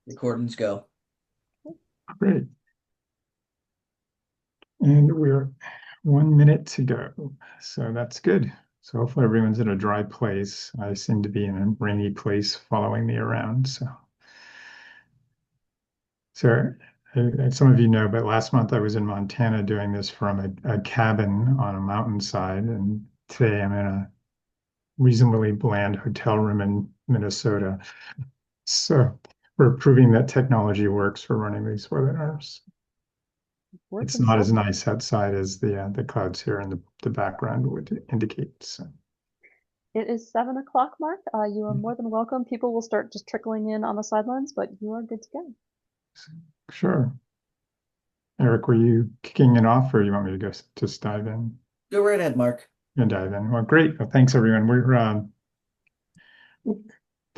Recordings go. Great. And we're 1 minute to go. So that's good. So hopefully everyone's in a dry place. I seem to be in a rainy place following me around. So some of you know, but last month I was in Montana doing this from a cabin on a mountainside. And today I'm in a reasonably bland hotel room in Minnesota. So we're proving that technology works for running these webinars. It's Working not so as nice outside as the clouds here in the background would indicate. So, it is 7 o'clock, Mark. You are more than welcome. People will start just trickling in on the sidelines, but you are good to go. sure. Eric, were you kicking it off, or you want me to go just dive in? Go right ahead, Mark. And dive in. Well, great. Well, thanks everyone. We're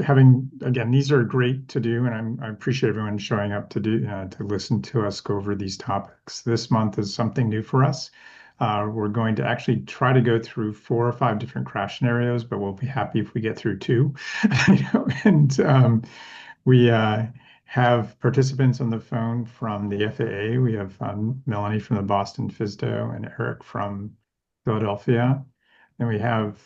having again. These are great to do, and I appreciate everyone showing up to listen to us go over these topics. This month is something new for us. We're going to actually try to go through 4 or 5 different crash scenarios, but we'll be happy if we get through two. And we have participants on the phone from the FAA. We have Melanie from the Boston FISDO and Eric from Philadelphia. And we have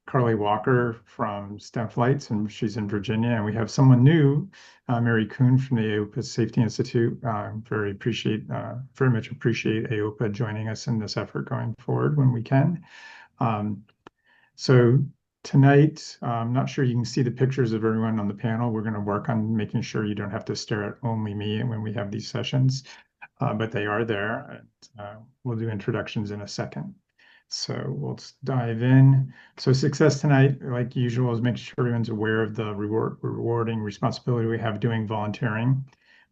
Carly Walker from STEM Flights, and she's in Virginia. And we have someone new, Mary Keuhn from the AOPA Safety Institute. Very much appreciate AOPA joining us in this effort going forward when we can. Um, so tonight, I'm not sure you can see the pictures of everyone on the panel. We're going to work on making sure you don't have to stare at only me when we have these sessions, but they are there. And, we'll do introductions in a second. So we'll dive in. So success tonight, like usual, is making sure everyone's aware of the rewarding responsibility we have doing volunteering.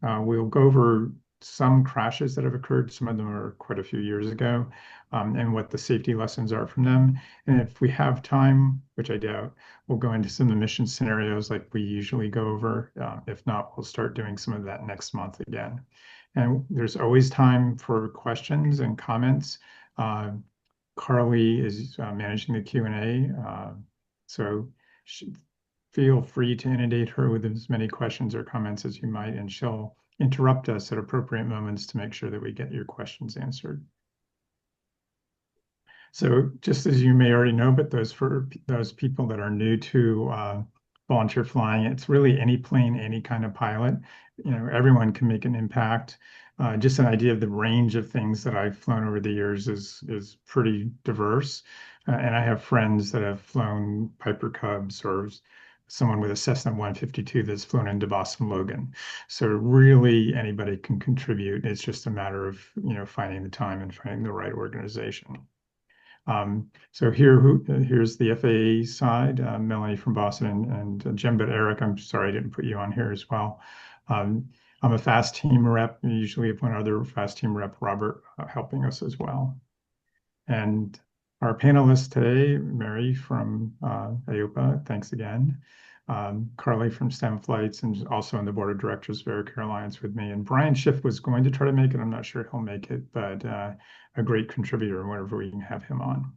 We'll go over some crashes that have occurred. Some of them are quite a few years ago, and what the safety lessons are from them. And if we have time, which I doubt, we'll go into some of the mission scenarios like we usually go over. If not, we'll start doing some of that next month again. And there's always time for questions and comments. Uh, Carly is managing the Q&A, so feel free to inundate her with as many questions or comments as you might, and she'll interrupt us at appropriate moments to make sure that we get your questions answered. So just as you may already know, but for those people that are new to volunteer flying, it's really any plane, any kind of pilot. Everyone can make an impact. Just an idea of the range of things that I've flown over the years is pretty diverse. And I have friends that have flown Piper Cubs or someone with a Cessna 152 that's flown into Boston Logan. So really anybody can contribute. It's just a matter of, finding the time and finding the right organization. So here's the FAA side, Melanie from Boston and Jim, but Eric, I'm sorry I didn't put you on here as well. I'm a FAST team rep. We usually have one other FAST team rep, Robert, helping us as well. And our panelists today, Mary from AOPA, thanks again. Carly from STEM Flights, and also on the board of directors of Air Alliance with me. And Brian Schiff was going to try to make it. I'm not sure he'll make it, but a great contributor whenever we can have him on.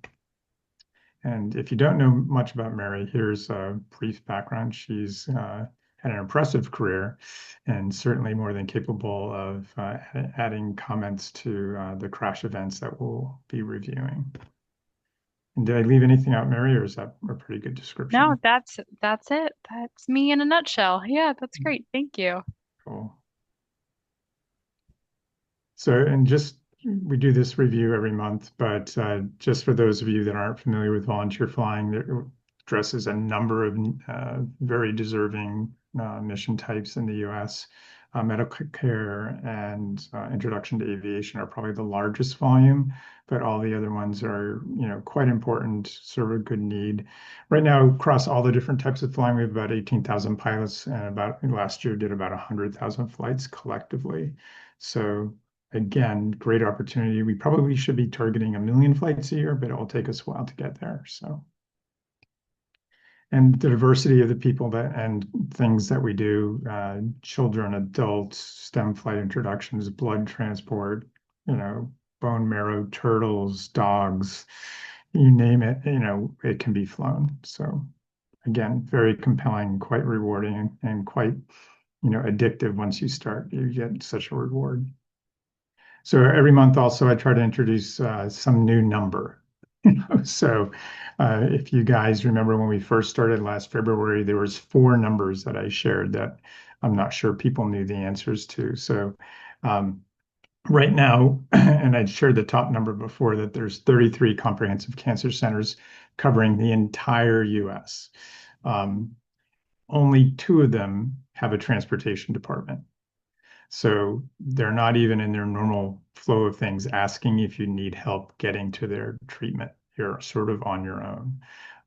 And if you don't know much about Mary, here's a brief background. She's had an impressive career and certainly more than capable of adding comments to the crash events that we'll be reviewing. And did I leave anything out, Mary, or is that a pretty good No, description? that's it. That's me in a nutshell. Yeah, that's great. Thank you. Cool. So, and just we do this review every month, but just for those of you that aren't familiar with volunteer flying, it addresses a number of very deserving mission types in the U.S. Medical care and introduction to aviation are probably the largest volume, but all the other ones are, quite important, serve a good need. Right now, across all the different types of flying, we have about 18,000 pilots, and about last year did about 100,000 flights collectively. So again, great opportunity. We probably should be targeting 1 million flights a year, but it will take us a while to get there. So, and the diversity of the people and things that we do, children, adults, STEM flight introductions, blood transport, bone marrow, turtles, dogs, you name it, it can be flown. So again, very compelling, quite rewarding, and quite, addictive. Once you start, you get such a reward. So every month also I try to introduce some new number. So if you guys remember when we first started last February, there was 4 numbers that I shared that I'm not sure people knew the answers to. So right now, and I'd shared the top number before, that there's 33 comprehensive cancer centers covering the entire US. Only 2 of them have a transportation department. So they're not even in their normal flow of things asking if you need help getting to their treatment. You're sort of on your own.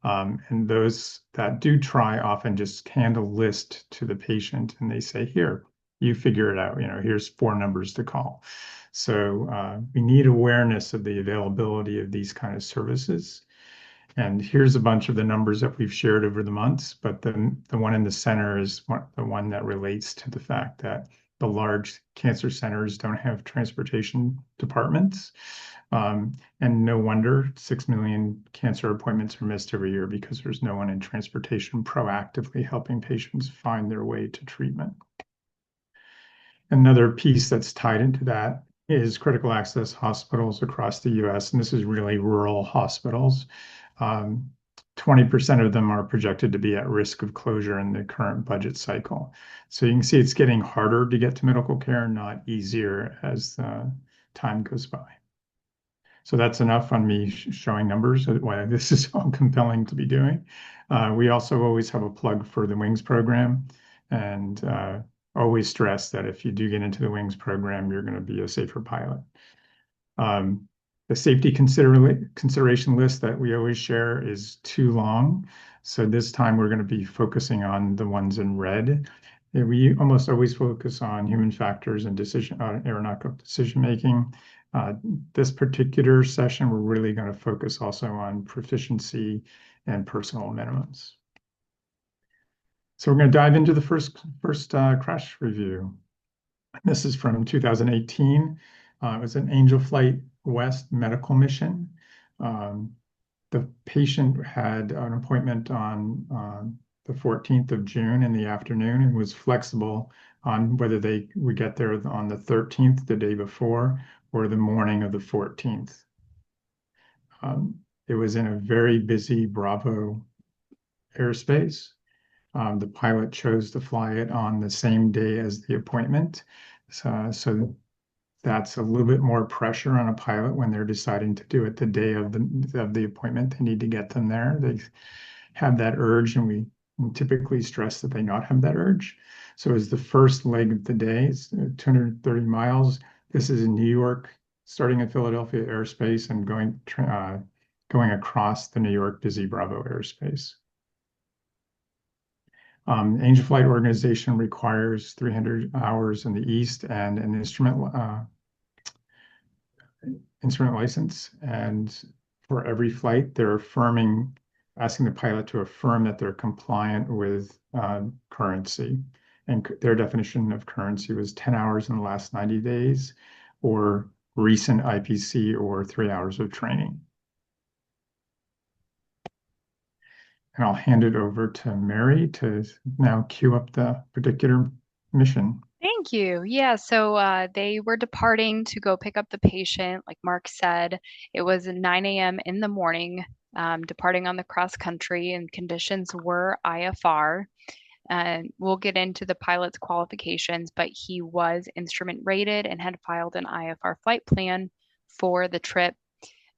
And those that do try often just hand a list to the patient and they say, here, you figure it out. Here's 4 numbers to call. So we need awareness of the availability of these kind of services. And here's a bunch of the numbers that we've shared over the months, but the one in the center is the one that relates to the fact that the large cancer centers don't have transportation departments. And no wonder 6 million cancer appointments are missed every year because there's no one in transportation proactively helping patients find their way to treatment. Another piece that's tied into that is critical access hospitals across the US, and this is really rural hospitals. 20% of them are projected to be at risk of closure in the current budget cycle. So you can see it's getting harder to get to medical care, not easier as time goes by. So that's enough on me showing numbers, why this is all compelling to be doing. We also always have a plug for the WINGS program, and always stress that if you do get into the WINGS program, you're going to be a safer pilot. The safety consideration list that we always share is too long. So this time we're going to be focusing on the ones in red. We almost always focus on human factors and aeronautical decision making. This particular session, we're really going to focus also on proficiency and personal minimums. So we're going to dive into the first crash review. This is from 2018. It was an Angel Flight West medical mission. The patient had an appointment on the 14th of June in the afternoon and was flexible on whether they would get there on the 13th, the day before, or the morning of the 14th. It was in a very busy Bravo airspace. The pilot chose to fly it on the same day as the appointment. So that's a little bit more pressure on a pilot when they're deciding to do it the day of the appointment. They need to get them there. They have that urge, and we typically stress that they not have that urge. So it's the first leg of the day. It's 230 miles. This is in New York, starting at Philadelphia airspace and going across the New York busy Bravo airspace. Angel Flight Organization requires 300 hours in the East and an instrument license. And for every flight, they're asking the pilot to affirm that they're compliant with currency. And their definition of currency was 10 hours in the last 90 days, or recent IPC, or 3 hours of training. And I'll hand it over to Mary to now queue up the particular mission. Thank you. Yeah, so they were departing to go pick up the patient, like Mark said. It was 9 a.m. in the morning, departing on the cross country, and conditions were IFR. And we'll get into the pilot's qualifications, but he was instrument rated and had filed an IFR flight plan for the trip.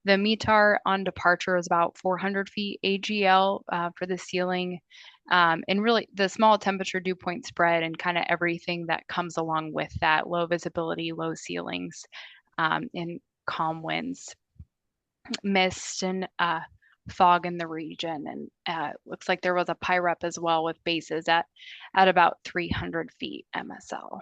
The METAR on departure is about 400 feet AGL for the ceiling. And really the small temperature dew point spread and kind of everything that comes along with that: low visibility, low ceilings, and calm winds, mist, and fog in the region. And looks like there was a PIREP as well with bases at about 300 feet MSL.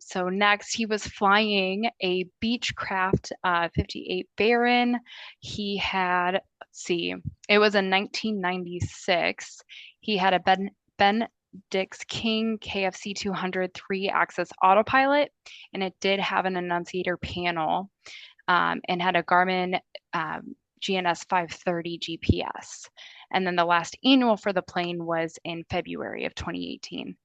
So next, he was flying a Beechcraft 58 Baron. He had, let's see, it was in 1996. He had a Ben Dix King KFC 200 3-axis autopilot, and it did have an annunciator panel, and had a Garmin GNS 530 GPS. And then the last annual for the plane was in February of 2018.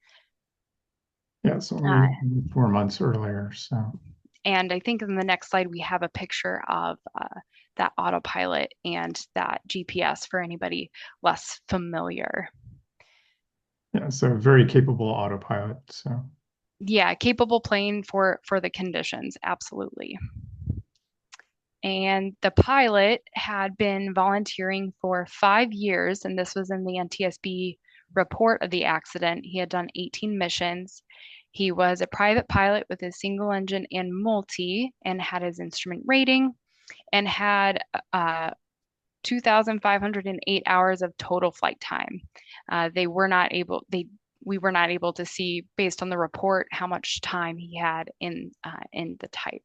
Yeah, so only 4 months earlier. So, and I think in the next slide we have a picture of that autopilot and that GPS for anybody less familiar. yeah, so very capable autopilot. So, yeah, capable plane for the conditions, absolutely. And the pilot had been volunteering for 5 years, and this was in the NTSB report of the accident. He had done 18 missions. He was a private pilot with a single engine and multi, and had his instrument rating, and had 2,508 hours of total flight time. We were not able to see, based on the report, how much time he had in the type.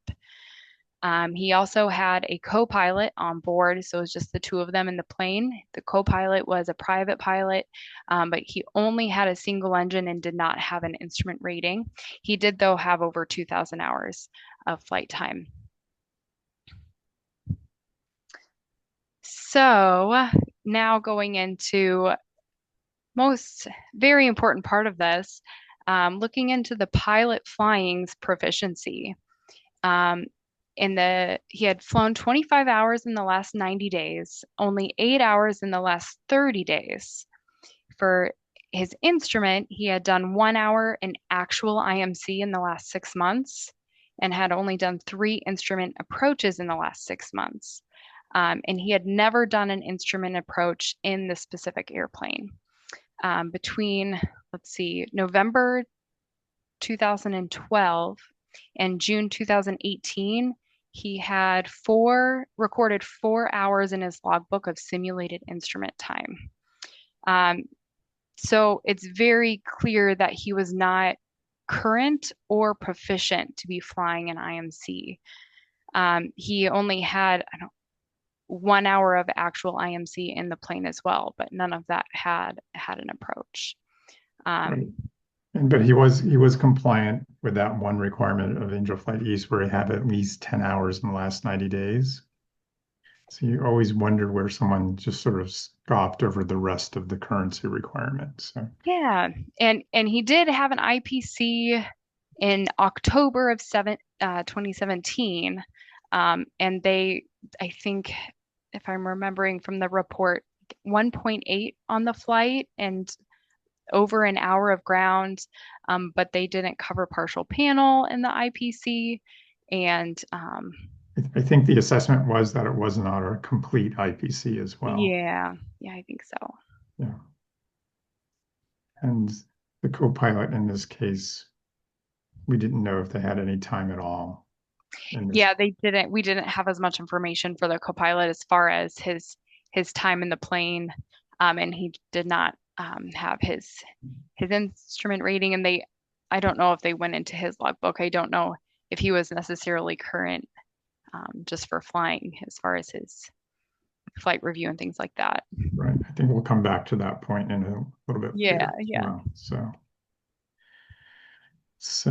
He also had a co-pilot on board, so it was just the two of them in the plane. The co-pilot was a private pilot, but he only had a single engine and did not have an instrument rating. He did, though, have over 2,000 hours of flight time. So now going into most very important part of this, looking into the pilot flying's proficiency. He had flown 25 hours in the last 90 days, only 8 hours in the last 30 days. For his instrument, he had done 1 hour in actual IMC in the last 6 months, and had only done 3 instrument approaches in the last 6 months. And he had never done an instrument approach in the specific airplane. Between, November 2012 and June 2018, he had recorded 4 hours in his logbook of simulated instrument time. So it's very clear that he was not current or proficient to be flying an IMC. He only had 1 hour of actual IMC in the plane as well, but none of that had an approach. right. But he was compliant with that one requirement of Angel Flight East, where he had at least 10 hours in the last 90 days. So you always wondered where someone just sort of scoffed over the rest of the currency requirements. So. Yeah, and he did have an IPC in October of 2017, and they, I think, if I'm remembering from the report, 1.8 on the flight and over an hour of ground, but they didn't cover partial panel in the IPC. And I think the assessment was that it was not a complete IPC as well. Yeah, I think so. Yeah. And the co-pilot in this case, we didn't know if they had any time at all. Yeah, they didn't. We didn't have as much information for the co-pilot as far as his time in the plane, and he did not have his instrument rating. And I don't know if they went into his logbook. I don't know if he was necessarily current, just for flying, as far as his flight review and things like that. Right. I think we'll come back to that point in a little bit later. Yeah. So,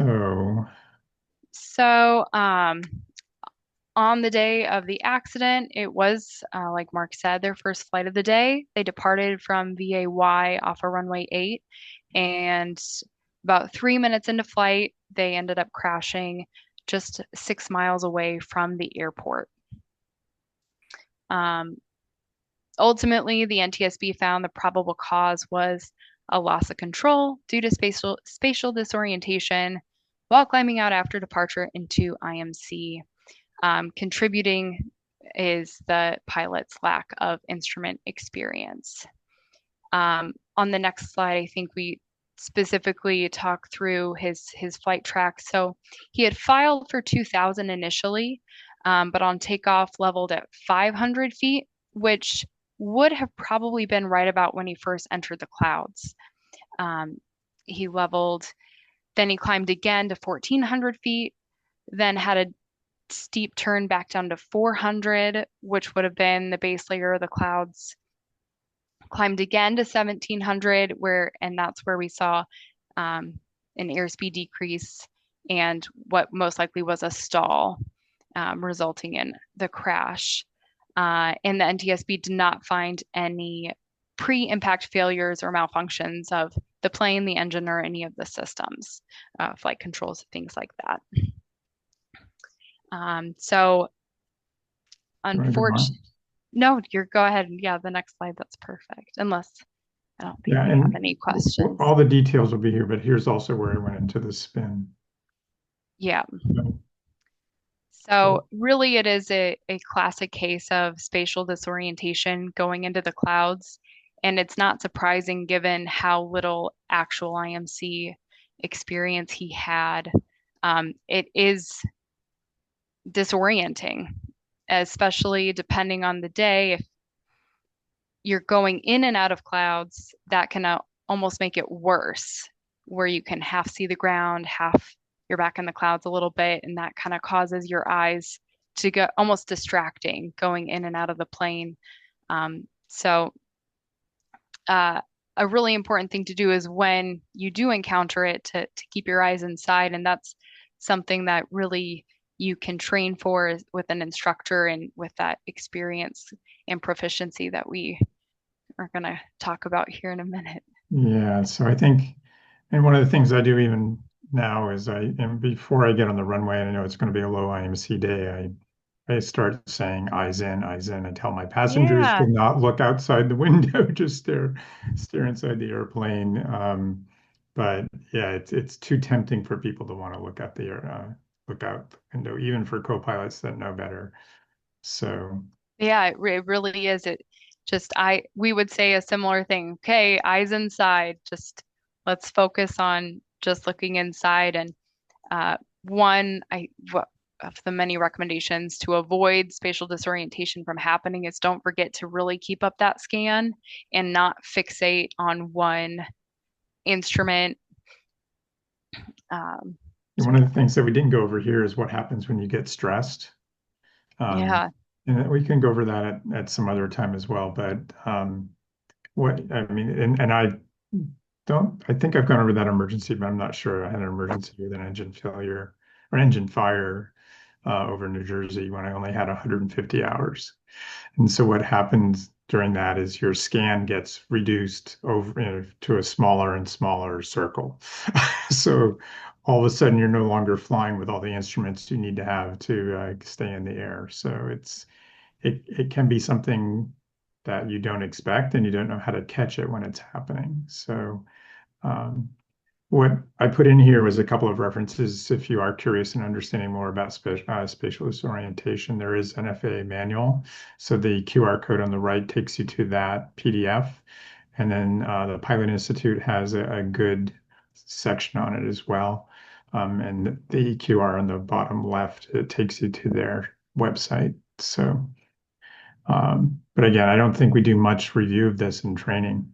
on the day of the accident, it was, like Mark said, their first flight of the day. They departed from VAY off of runway 8, and about 3 minutes into flight, they ended up crashing just 6 miles away from the airport. Ultimately, the NTSB found the probable cause was a loss of control due to spatial disorientation while climbing out after departure into IMC. Contributing is the pilot's lack of instrument experience. On the next slide, I think we specifically talk through his flight track. So he had filed for 2,000 initially, but on takeoff leveled at 500 feet, which would have probably been right about when he first entered the clouds. He leveled, then he climbed again to 1,400 feet, then had a steep turn back down to 400, which would have been the base layer of the clouds. Climbed again to 1,700, and that's where we saw an airspeed decrease and what most likely was a stall, resulting in the crash. and the NTSB did not find any pre-impact failures or malfunctions of the plane, the engine, or any of the systems, flight controls, things like that. So unfortunately, no, go ahead. Yeah, the next slide, that's perfect. Unless I don't think we have any questions. All the details will be here, but here's also where I went into the spin. Yeah. So really it is a classic case of spatial disorientation going into the clouds. And it's not surprising given how little actual IMC experience he had. It is disorienting, especially depending on the day. If you're going in and out of clouds, that can almost make it worse, where you can half see the ground, half you're back in the clouds a little bit, and that kind of causes your eyes to get almost distracting going in and out of the plane. So a really important thing to do is when you do encounter it to keep your eyes inside, and that's something that really you can train for with an instructor and with that experience and proficiency that we are going to talk about here in a minute. Yeah, so I think, and one of the things I do even now is and before I get on the runway, and I know it's going to be a low IMC day, I start saying eyes in, eyes in. I tell my passengers to not look outside the window, just stare inside the airplane. But yeah, it's too tempting for people to want to look out the window, even for co-pilots that know better. So yeah, it really is. We would say a similar thing. Okay, eyes inside. Just let's focus on just looking inside. And one of the many recommendations to avoid spatial disorientation from happening is don't forget to really keep up that scan and not fixate on one instrument. One of the things that we didn't go over here is what happens when you get stressed. Yeah. And we can go over that at some other time as well. But I think I've gone over that emergency, but I'm not sure. I had an emergency with an engine failure or engine fire over New Jersey when I only had 150 hours. And so what happens during that is your scan gets reduced over to a smaller and smaller circle. So all of a sudden you're no longer flying with all the instruments you need to have to stay in the air. So it can be something that you don't expect and you don't know how to catch it when it's happening. So what I put in here was a couple of references. If you are curious and understanding more about spatial disorientation, there is an FAA manual. So the QR code on the right takes you to that PDF. And then the Pilot Institute has a good section on it as well. And the QR on the bottom left, it takes you to their website. So, but again, I don't think we do much review of this in training.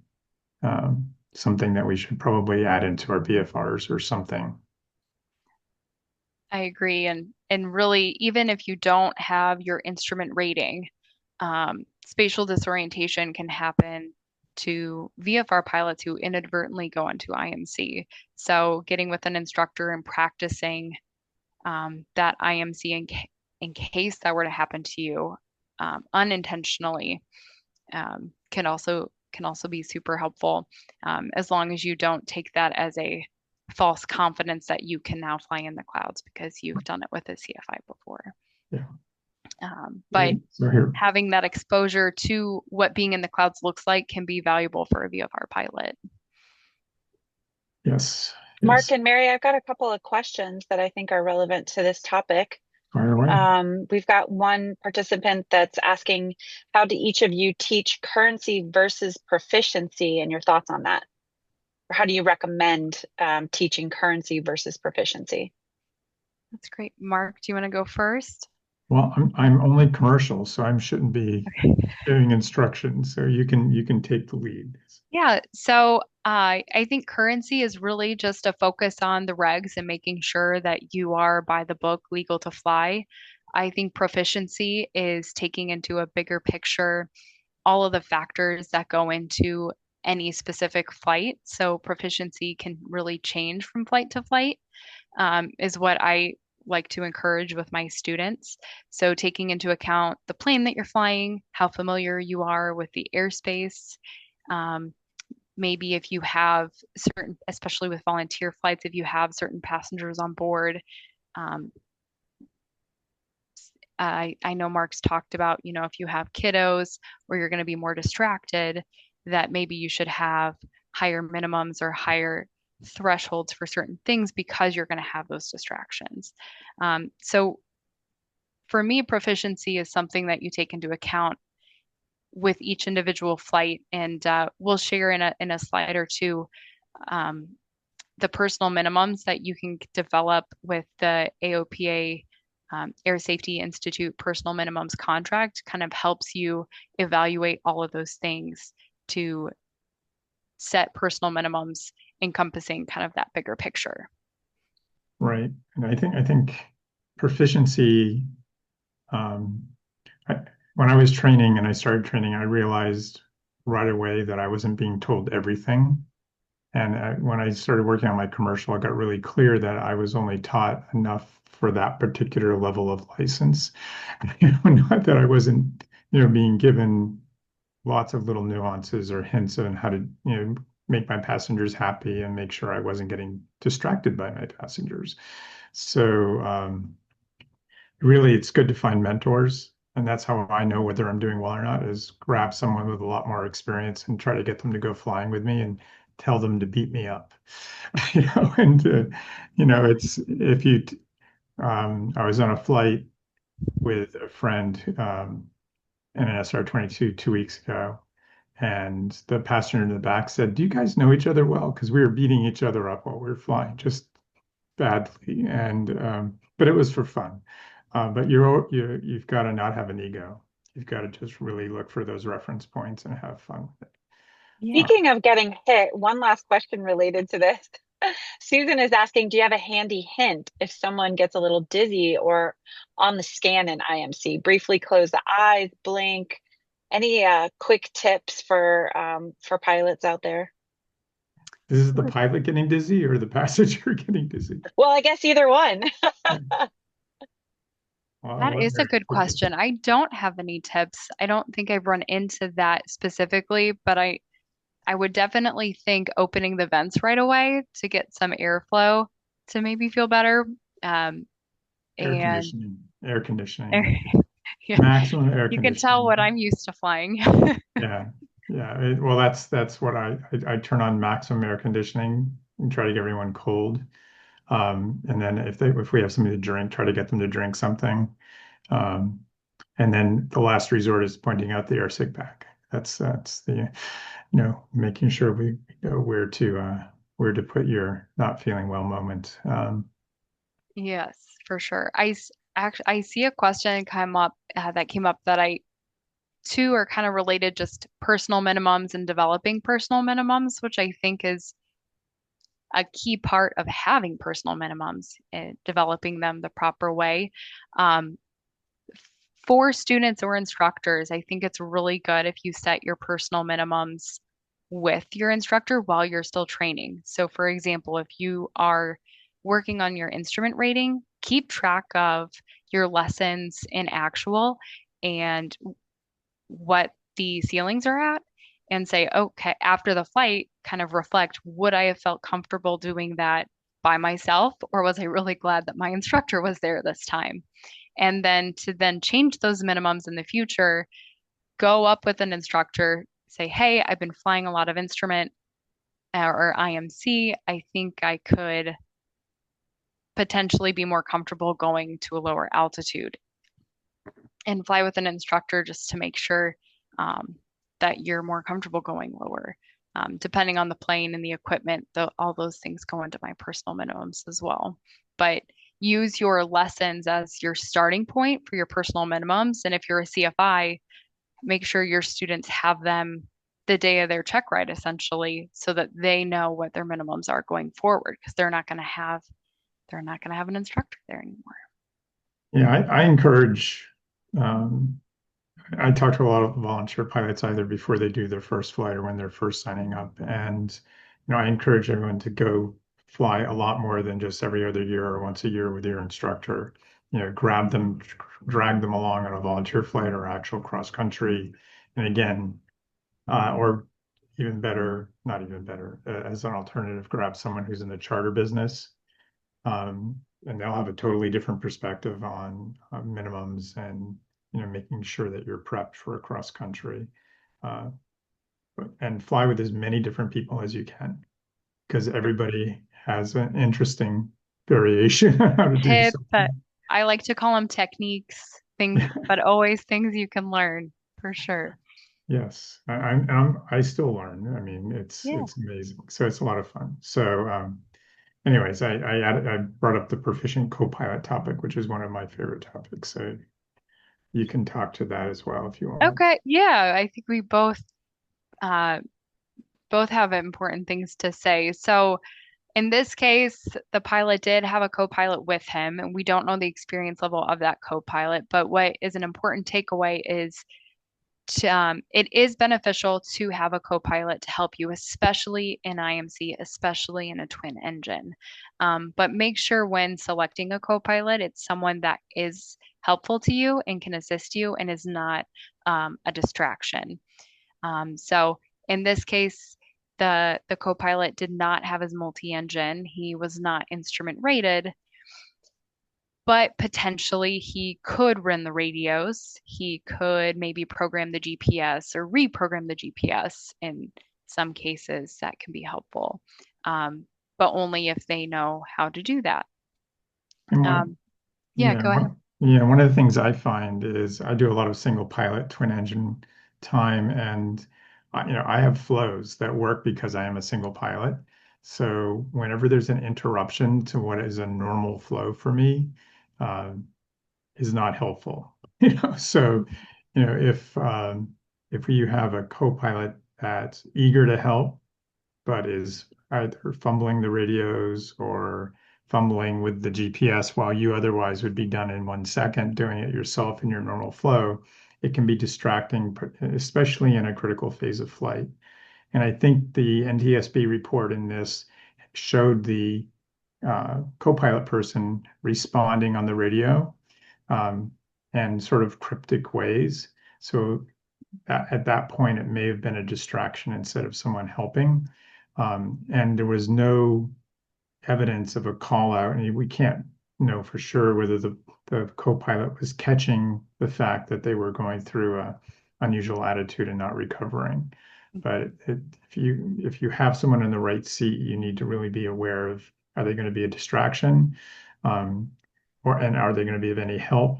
Something that we should probably add into our BFRs or something. I agree. And really, even if you don't have your instrument rating, spatial disorientation can happen to VFR pilots who inadvertently go into IMC. So getting with an instructor and practicing that IMC in case that were to happen to you unintentionally can also be super helpful, as long as you don't take that as a false confidence that you can now fly in the clouds because you've done it with a CFI before. Yeah. But having that exposure to what being in the clouds looks like can be valuable for a VFR pilot. Yes. Mark and Mary, I've got a couple of questions that I think are relevant to this topic. Fire away. We've got one participant that's asking, how do each of you teach currency versus proficiency, and your thoughts on that? Or how do you recommend teaching currency versus proficiency? That's great. Mark, do you want to go first? Well, I'm only commercial, so I shouldn't be giving instructions. So you can take the lead. Yeah. So I think currency is really just a focus on the regs and making sure that you are by the book, legal to fly. I think proficiency is taking into a bigger picture all of the factors that go into any specific flight. So proficiency can really change from flight to flight, is what I like to encourage with my students. So taking into account the plane that you're flying, how familiar you are with the airspace. Maybe if you have certain, especially with volunteer flights, if you have certain passengers on board. I know Mark's talked about, if you have kiddos or you're going to be more distracted, that maybe you should have higher minimums or higher thresholds for certain things because you're going to have those distractions. So for me, proficiency is something that you take into account with each individual flight, and we'll share in a slide or two the personal minimums that you can develop with the AOPA Air Safety Institute personal minimums contract. Kind of helps you evaluate all of those things to set personal minimums encompassing kind of that bigger picture. Right. And I think proficiency, when I was training and I started training, I realized right away that I wasn't being told everything. And when I started working on my commercial, it got really clear that I was only taught enough for that particular level of license. Not that I wasn't, being given lots of little nuances or hints on how to, make my passengers happy and make sure I wasn't getting distracted by my passengers. So really, it's good to find mentors. And that's how I know whether I'm doing well or not, is grab someone with a lot more experience and try to get them to go flying with me and tell them to beat me up. It's if you, I was on a flight with a friend in an SR-22 2 weeks ago, and the passenger in the back said, "Do you guys know each other well?" Because we were beating each other up while we were flying, just badly. And but it was for fun. But you've got to not have an ego. You've got to just really look for those reference points and have fun with it. Yeah. Speaking of getting hit, one last question related to this. Susan is asking, do you have a handy hint if someone gets a little dizzy or on the scan in IMC? Briefly close the eyes, blink. Any quick tips for pilots out there? Is the pilot getting dizzy or the passenger getting dizzy? Well, I guess either one. That is a good question. I don't have any tips. I don't think I've run into that specifically, but I would definitely think opening the vents right away to get some airflow to maybe feel better. Air conditioning. Yeah. Maximum air You conditioning. can tell what I'm used to flying. Yeah. Well, that's what I turn on maximum air conditioning and try to get everyone cold. And then if we have something to drink, try to get them to drink something. And then the last resort is pointing out the airsick pack. That's the, making sure we know where to put your not feeling well moment. Yes, for sure. I see a question that came up that two are kind of related, just personal minimums and developing personal minimums, which I think is a key part of having personal minimums and developing them the proper way. For students or instructors, I think it's really good if you set your personal minimums with your instructor while you're still training. So, for example, if you are working on your instrument rating, keep track of your lessons in actual and what the ceilings are at, and say, okay, after the flight, kind of reflect, would I have felt comfortable doing that by myself, or was I really glad that my instructor was there this time? And then to change those minimums in the future, go up with an instructor, say, hey, I've been flying a lot of instrument or IMC. I think I could potentially be more comfortable going to a lower altitude, and fly with an instructor just to make sure that you're more comfortable going lower. Depending on the plane and the equipment, all those things go into my personal minimums as well. But use your lessons as your starting point for your personal minimums. And if you're a CFI, make sure your students have them the day of their check ride, essentially, so that they know what their minimums are going forward, because they're not going to have an instructor there anymore. Yeah, I encourage. I talk to a lot of volunteer pilots either before they do their first flight or when they're first signing up, and I encourage everyone to go fly a lot more than just every other year or once a year with your instructor. Grab them, drag them along on a volunteer flight or actual cross country. And again, or even better, not even better, as an alternative, grab someone who's in the charter business. And they'll have a totally different perspective on minimums and making sure that you're prepped for a cross country. And fly with as many different people as you can, because everybody has an interesting variation on how to do Tips that something. I like to call them techniques, things, but always things you can learn for sure. Yes, I still learn. I mean, it's Yeah. amazing. So it's a lot of fun. So anyways, I brought up the proficient co-pilot topic, which is one of my favorite topics. So you can talk to that as well if you want. Okay. Yeah, I think we uh both have important things to say. So in this case, the pilot did have a co-pilot with him, and we don't know the experience level of that co-pilot, but what is an important takeaway is it is beneficial to have a co-pilot to help you, especially in IMC, especially in a twin engine. But make sure when selecting a co-pilot, it's someone that is helpful to you and can assist you and is not a distraction. So in this case, the co-pilot did not have his multi-engine. He was not instrument rated, but potentially he could run the radios. He could maybe program the GPS or reprogram the GPS. In some cases, that can be helpful, but only if they know how to do that. And Yeah, go ahead. one of the things I find is I do a lot of single pilot twin engine time, and I have flows that work because I am a single pilot. So whenever there's an interruption to what is a normal flow for me, uh, is not helpful. So if you have a co-pilot that's eager to help but is either fumbling the radios or fumbling with the GPS while you otherwise would be done in 1 second doing it yourself in your normal flow, it can be distracting, especially in a critical phase of flight. And I think the NTSB report in this showed the co-pilot person responding on the radio and sort of cryptic ways. So at that point, it may have been a distraction instead of someone helping. And there was no evidence of a call out, and we can't know for sure whether the co-pilot was catching the fact that they were going through a unusual attitude and not recovering. But if you have someone in the right seat, you need to really be aware of, are they going to be a distraction, and are they going to be of any help?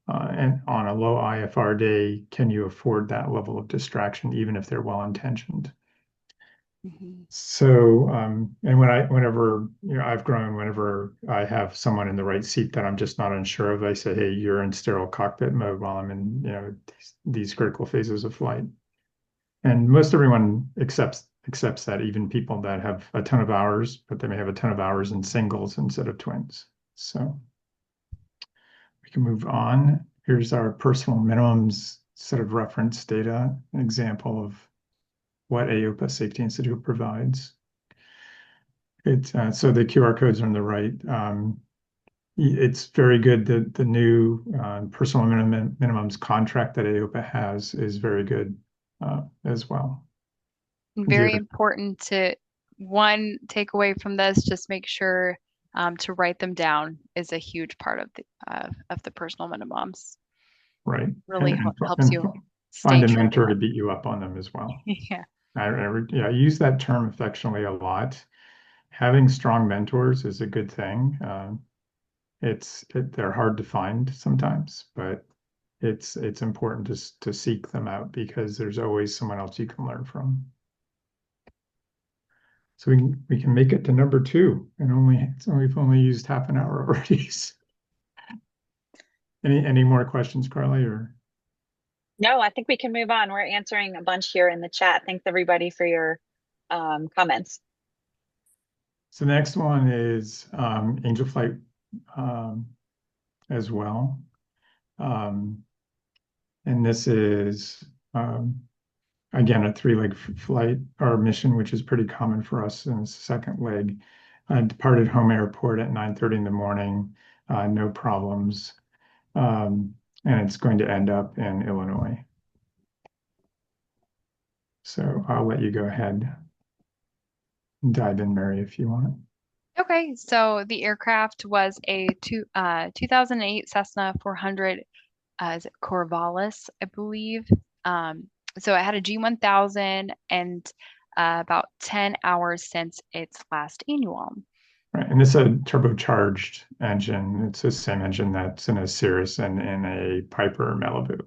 And on a low IFR day, can you afford that level of distraction, even if they're well intentioned? So, and whenever I've grown, whenever I have someone in the right seat that I'm just not unsure of, I say, hey, you're in sterile cockpit mode while I'm in these critical phases of flight. And most everyone accepts that, even people that have a ton of hours, but they may have a ton of hours in singles instead of twins. So we can move on. Here's our personal minimums set of reference data, an example of what AOPA Safety Institute provides. So the QR codes are on the right. It's very good that the new personal minimums contract that AOPA has is very good as well. Very important to take away from this, just make sure to write them down is a huge part of the personal minimums. Right. Really helps you find a stay mentor to beat you up on them as well. Yeah. I use that term affectionately a lot. Having strong mentors is a good thing. They're hard to find sometimes, but it's important to seek them out because there's always someone else you can learn from. So we can make it to number 2, and we've only used half an hour already. Any more questions, Carly, or? No, I think we can move on. We're answering a bunch here in the chat. Thanks everybody for your comments. So the next one is Angel Flight as well. And this is, again, a 3-leg flight or mission, which is pretty common for us in the second leg. I departed home airport at 9:30 in the morning, no problems. And it's going to end up in Illinois. So I'll let you go ahead and dive in, Mary, if you want. Okay, so the aircraft was a 2008 Cessna 400, is it Corvallis, I believe. So it had a G1000 and about 10 hours since its last annual. Right, and it's a turbocharged engine. It's the same engine that's in a Cirrus and in a Piper Malibu.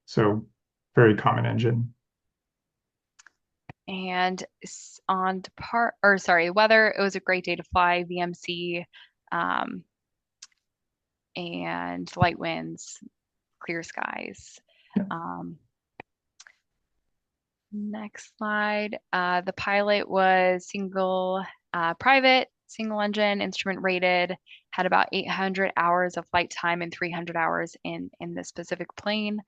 So very common engine. And weather, it was a great day to fly, VMC, and light winds, clear skies. Yeah. Next slide. The pilot was private, single engine, instrument rated, had about 800 hours of flight time and 300 hours in the specific plane.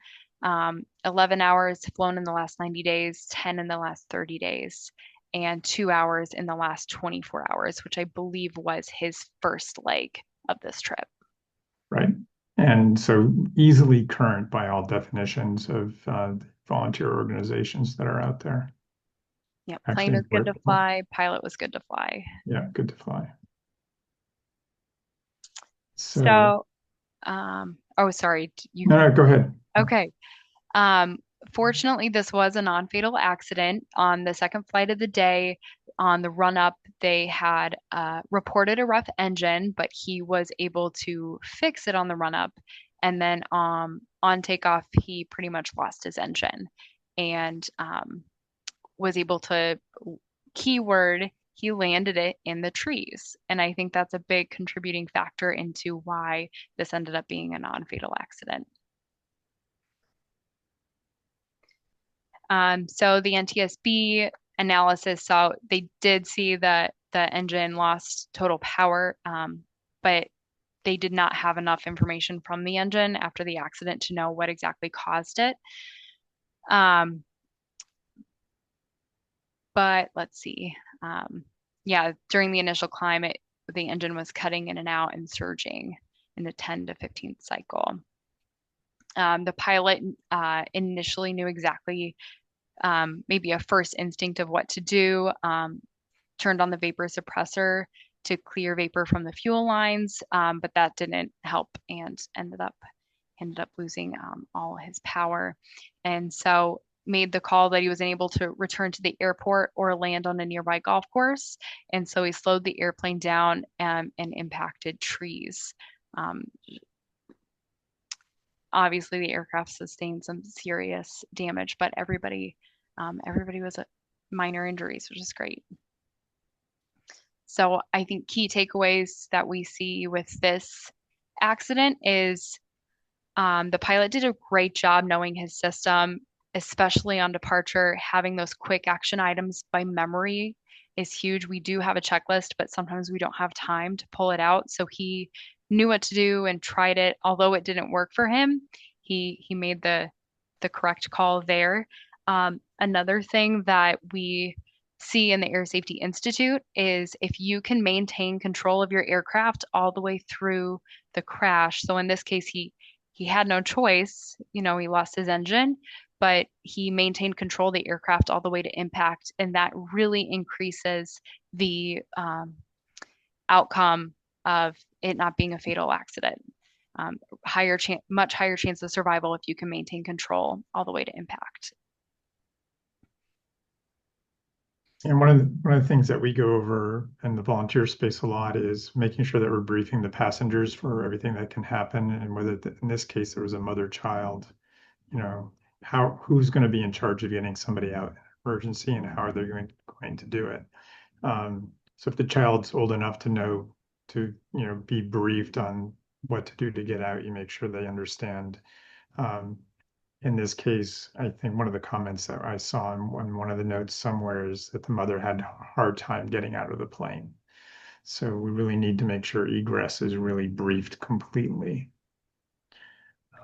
11 hours flown in the last 90 days, 10 in the last 30 days, and 2 hours in the last 24 hours, which I believe was his first leg of this trip. Right. And so easily current by all definitions of the volunteer organizations that are out there. Yeah, Actually, plane was good to fly, pilot was good to fly. Yeah, good to fly. So, oh, sorry. No, go ahead. Okay. Fortunately, this was a non-fatal accident. On the second flight of the day, on the run-up, they had reported a rough engine, but he was able to fix it on the run-up. And then on takeoff, he pretty much lost his engine and was able to, keyword, he landed it in the trees. And I think that's a big contributing factor into why this ended up being a non-fatal accident. So the NTSB analysis saw they did see that the engine lost total power, but they did not have enough information from the engine after the accident to know what exactly caused it. But let's see. Yeah, during the initial climb, the engine was cutting in and out and surging in the 10 to 15th cycle. The pilot initially knew exactly maybe a first instinct of what to do, turned on the vapor suppressor to clear vapor from the fuel lines, but that didn't help and ended up losing all his power. And so made the call that he was unable to return to the airport or land on a nearby golf course. And so he slowed the airplane down and impacted trees. Obviously, the aircraft sustained some serious damage, but everybody was minor injuries, which is great. So I think key takeaways that we see with this accident is the pilot did a great job knowing his system, especially on departure. Having those quick action items by memory is huge. We do have a checklist, but sometimes we don't have time to pull it out. So he knew what to do and tried it. Although it didn't work for him, he made the correct call there. Another thing that we see in the Air Safety Institute is if you can maintain control of your aircraft all the way through the crash. So in this case, he had no choice. He lost his engine, but he maintained control of the aircraft all the way to impact, and that really increases the outcome of it not being a fatal accident. Much higher chance of survival if you can maintain control all the way to impact. And one of the things that we go over in the volunteer space a lot is making sure that we're briefing the passengers for everything that can happen, and whether in this case there was a mother-child, who's going to be in charge of getting somebody out in emergency, and how are they going to do it. So if the child's old enough to know to be briefed on what to do to get out, you make sure they understand. In this case, I think one of the comments that I saw in one of the notes somewhere is that the mother had a hard time getting out of the plane. So we really need to make sure egress is really briefed completely.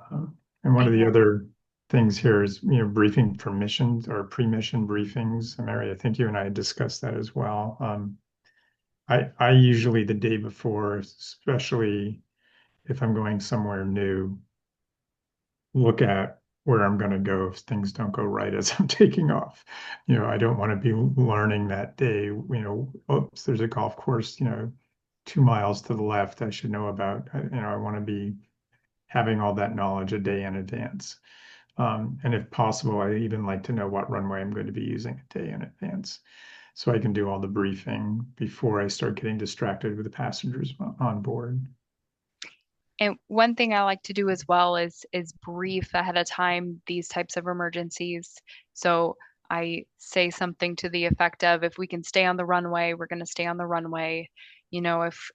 And one of the other things here is, briefing for missions or pre-mission briefings. Mary, I think you and I discussed that as well. I usually the day before, especially if I'm going somewhere new, look at where I'm going to go if things don't go right as I'm taking off. I don't want to be learning that day, oops, there's a golf course, 2 miles to the left I should know about. I want to be having all that knowledge a day in advance. And if possible, I even like to know what runway I'm going to be using a day in advance, so I can do all the briefing before I start getting distracted with the passengers on board. And one thing I like to do as well is brief ahead of time these types of emergencies. So I say something to the effect of, if we can stay on the runway, we're going to stay on the runway. If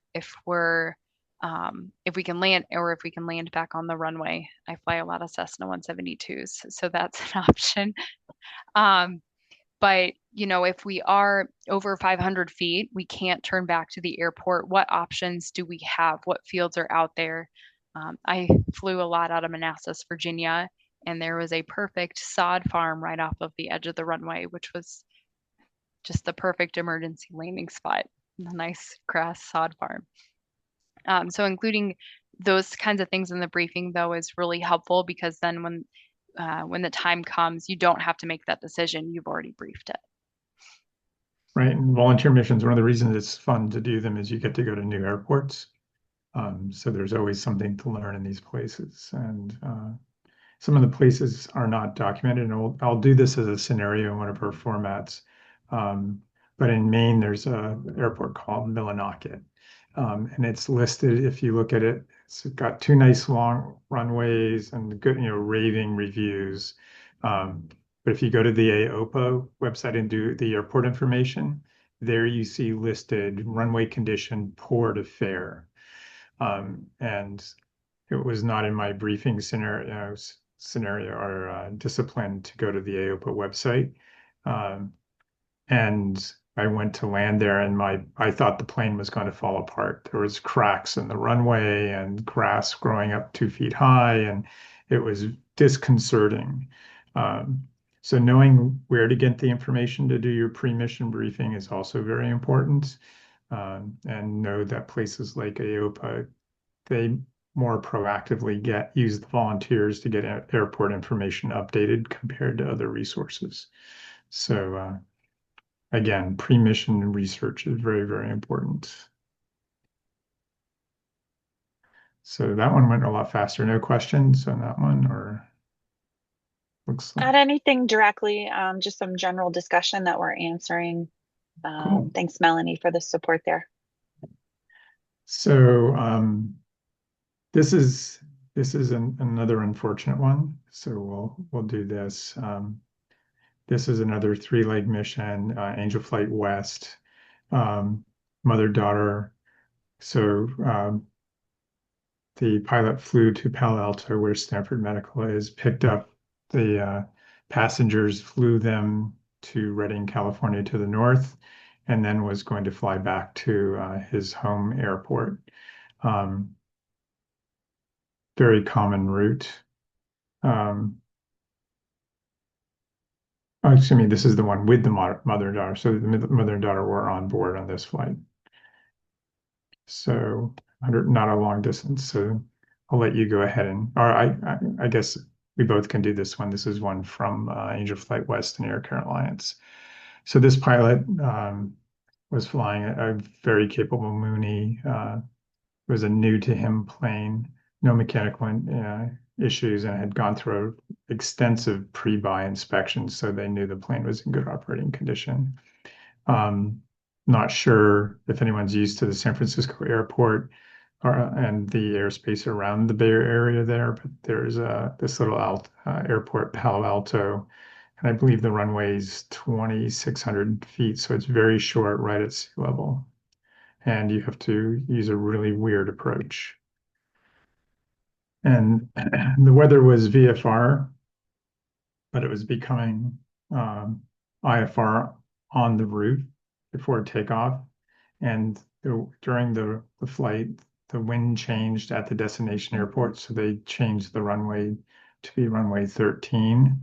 we can land, or if we can land back on the runway. I fly a lot of Cessna 172s, so that's an option. But if we are over 500 feet, we can't turn back to the airport. What options do we have? What fields are out there? I flew a lot out of Manassas, Virginia, and there was a perfect sod farm right off of the edge of the runway, which was just the perfect emergency landing spot. A nice grass sod farm. So including those kinds of things in the briefing, though, is really helpful, because then when the time comes, you don't have to make that decision. You've already briefed it. Right. And volunteer missions, one of the reasons it's fun to do them is you get to go to new airports. So there's always something to learn in these places. And some of the places are not documented. And I'll do this as a scenario in one of our formats. But in Maine, there's an airport called Millinocket. And it's listed, if you look at it, it's got 2 nice long runways and good, raving reviews. But if you go to the AOPA website and do the airport information, there you see listed runway condition, poor to fair. And it was not in my briefing scenario or discipline to go to the AOPA website. And I went to land there, and I thought the plane was going to fall apart. There was cracks in the runway and grass growing up 2 feet high, and it was disconcerting. So knowing where to get the information to do your pre-mission briefing is also very important. And know that places like AOPA, they more proactively use the volunteers to get airport information updated compared to other resources. So again, pre-mission research is very, very important. So that one went a lot faster. No questions on that one, or looks like. Not anything directly, just some general discussion that we're answering. Cool. Thanks, Melanie, for the support there. So this is another unfortunate one. So we'll do this. This is another 3-leg mission, Angel Flight West, mother-daughter. So the pilot flew to Palo Alto, where Stanford Medical is, picked up the passengers, flew them to Redding, California, to the north, and then was going to fly back to his home airport. Very common route. Excuse me, this is the one with the mother and daughter. So the mother and daughter were on board on this flight. So not a long distance. So I'll let you go ahead or I guess we both can do this one. This is one from Angel Flight West and Air Care Alliance. So this pilot was flying a very capable Mooney. It was a new to him plane, no mechanical issues, and had gone through extensive pre-buy inspections, so they knew the plane was in good operating condition. Not sure if anyone's used to the San Francisco airport and the airspace around the Bay Area there, but there's this little airport, Palo Alto, and I believe the runway's 2,600 feet, so it's very short, right at sea level, and you have to use a really weird approach. And the weather was VFR, but it was becoming IFR on the route before takeoff. And during the flight, the wind changed at the destination airport, so they changed the runway to be runway 13.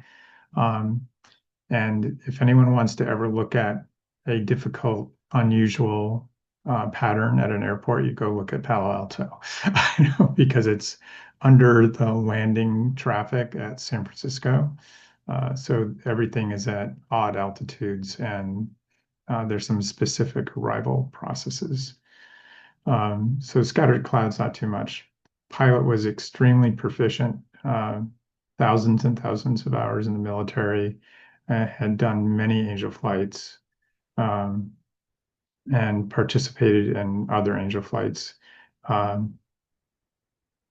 And if anyone wants to ever look at a difficult, unusual pattern at an airport, you go look at Palo Alto, because it's under the landing traffic at San Francisco. So everything is at odd altitudes, and there's some specific arrival processes. So scattered clouds, not too much. Pilot was extremely proficient, thousands and thousands of hours in the military, had done many angel flights, and participated in other angel flights, um,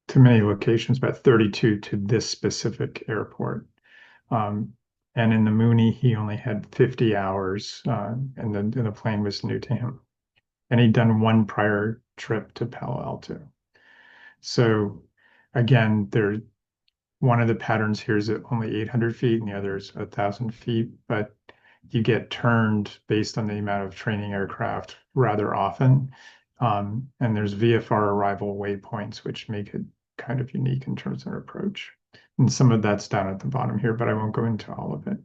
to many locations, about 32 to this specific airport. And in the Mooney, he only had 50 hours, and the plane was new to him. And he'd done one prior trip to Palo Alto. So again, one of the patterns here is at only 800 feet and the other is 1,000 feet, but you get turned based on the amount of training aircraft rather often. And there's VFR arrival waypoints, which make it kind of unique in terms of our approach. And some of that's down at the bottom here, but I won't go into all of it.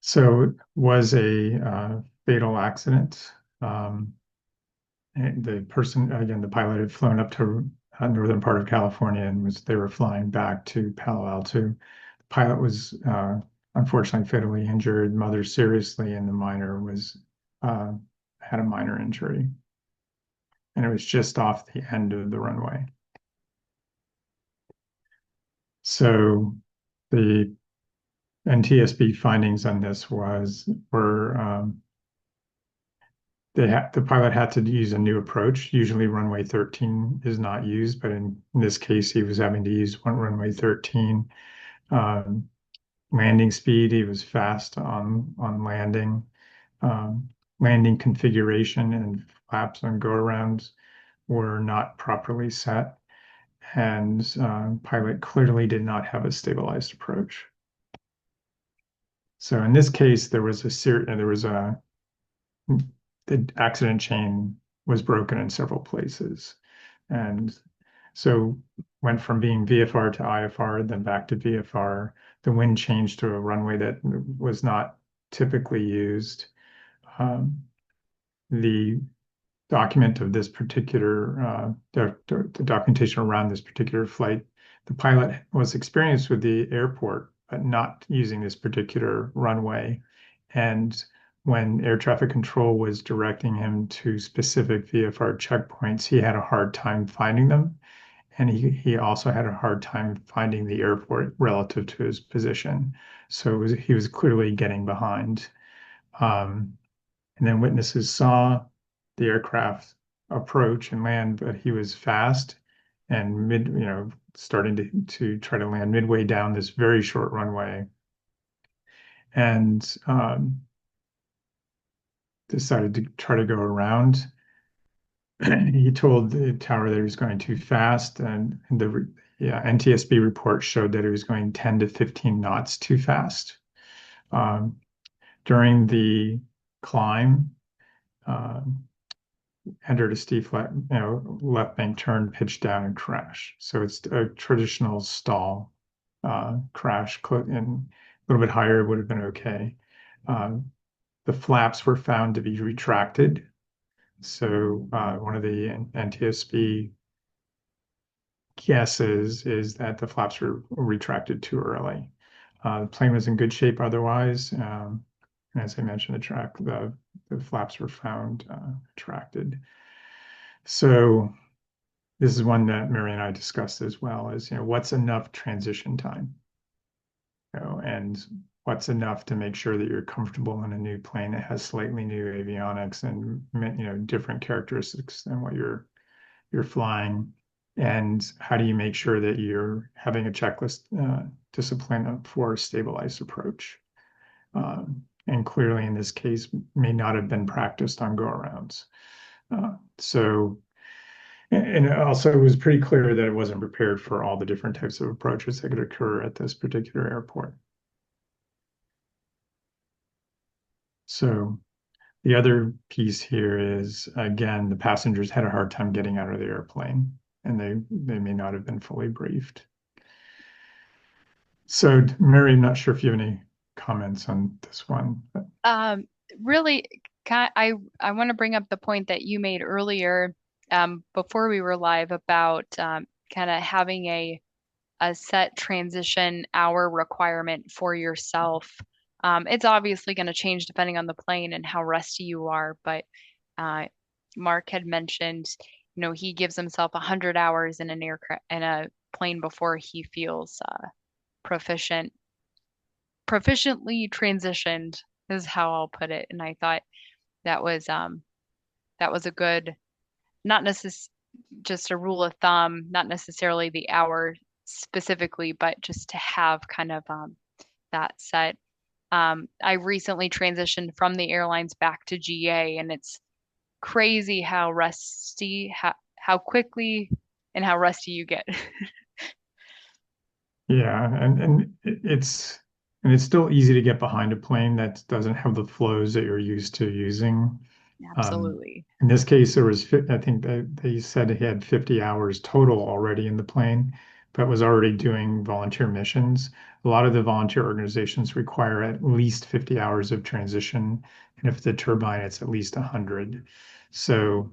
So it was a fatal accident. And the person, again, the pilot had flown up to northern part of California and they were flying back to Palo Alto. The pilot was unfortunately fatally injured, mother seriously, and the minor was had a minor injury. And it was just off the end of the runway. So the NTSB findings on this were the pilot had to use a new approach. Usually runway 13 is not used, but in this case, he was having to use runway 13. Landing speed, he was fast on landing. Landing configuration and flaps and go-arounds were not properly set. And pilot clearly did not have a stabilized approach. So in this case, the accident chain was broken in several places. And so went from being VFR to IFR, then back to VFR. The wind changed to a runway that was not typically used. The document of this particular, the documentation around this particular flight, the pilot was experienced with the airport, but not using this particular runway. And when air traffic control was directing him to specific VFR checkpoints, he had a hard time finding them. And he also had a hard time finding the airport relative to his position. So he was clearly getting behind. And then witnesses saw the aircraft approach and land, but he was fast and starting to try to land midway down this very short runway. And decided to try to go around. He told the tower that he was going too fast, and the NTSB report showed that he was going 10 to 15 knots too fast. During the climb, entered a steep left bank turn, pitched down, and crash. So it's a traditional stall crash. And a little bit higher would have been okay. The flaps were found to be retracted. So one of the NTSB guesses is that the flaps were retracted too early. The plane was in good shape otherwise. And as I mentioned, the flaps were found retracted. So this is one that Mary and I discussed as well, is what's enough transition time? And what's enough to make sure that you're comfortable in a new plane that has slightly new avionics and different characteristics than what you're flying, and how do you make sure that you're having a checklist discipline for a stabilized approach? And clearly in this case may not have been practiced on go-arounds. And also it was pretty clear that it wasn't prepared for all the different types of approaches that could occur at this particular airport. So the other piece here is, again, the passengers had a hard time getting out of the airplane, and they may not have been fully briefed. So Mary, I'm not sure if you have any comments on this one. Really, I want to bring up the point that you made earlier, before we were live about kind of having a set transition hour requirement for yourself. It's obviously going to change depending on the plane and how rusty you are, but Mark had mentioned, he gives himself 100 hours in an aircraft in a plane before he feels proficiently transitioned is how I'll put it. And I thought that was a good, not just a rule of thumb, not necessarily the hour specifically, but just to have kind of that set. I recently transitioned from the airlines back to GA, and it's crazy how how quickly and how rusty you get. Yeah, and it's still easy to get behind a plane that doesn't have the flows that you're used to using. Absolutely. In this case, I think they said he had 50 hours total already in the plane, but was already doing volunteer missions. A lot of the volunteer organizations require at least 50 hours of transition, and if the turbine, it's at least 100. So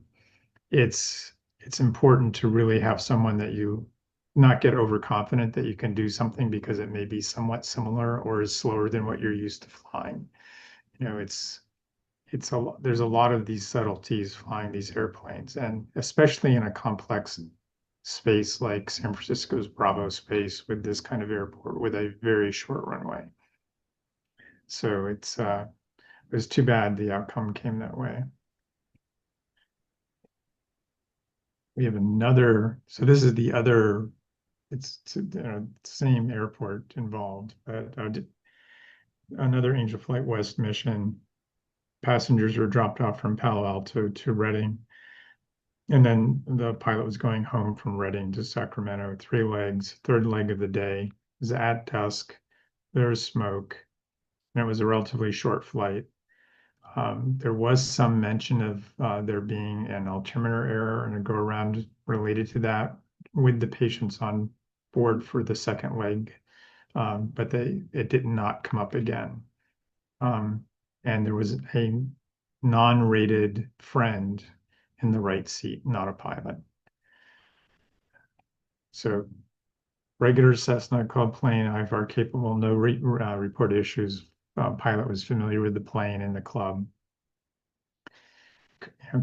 it's important to really have someone that you not get overconfident that you can do something because it may be somewhat similar or is slower than what you're used to flying. There's a lot of these subtleties flying these airplanes, and especially in a complex space like San Francisco's Bravo space with this kind of airport with a very short runway. So it was too bad the outcome came that way. We have so this is the other, it's same airport involved, but another Angel Flight West mission. Passengers were dropped off from Palo Alto to Redding. And then the pilot was going home from Redding to Sacramento, 3 legs, third leg of the day. It was at dusk. There was smoke, and it was a relatively short flight. There was some mention of there being an altimeter error and a go around related to that with the patients on board for the second leg, but it did not come up again. And there was a non-rated friend in the right seat, not a pilot. So regular Cessna Club plane, IFR capable, no report issues. Pilot was familiar with the plane and the club.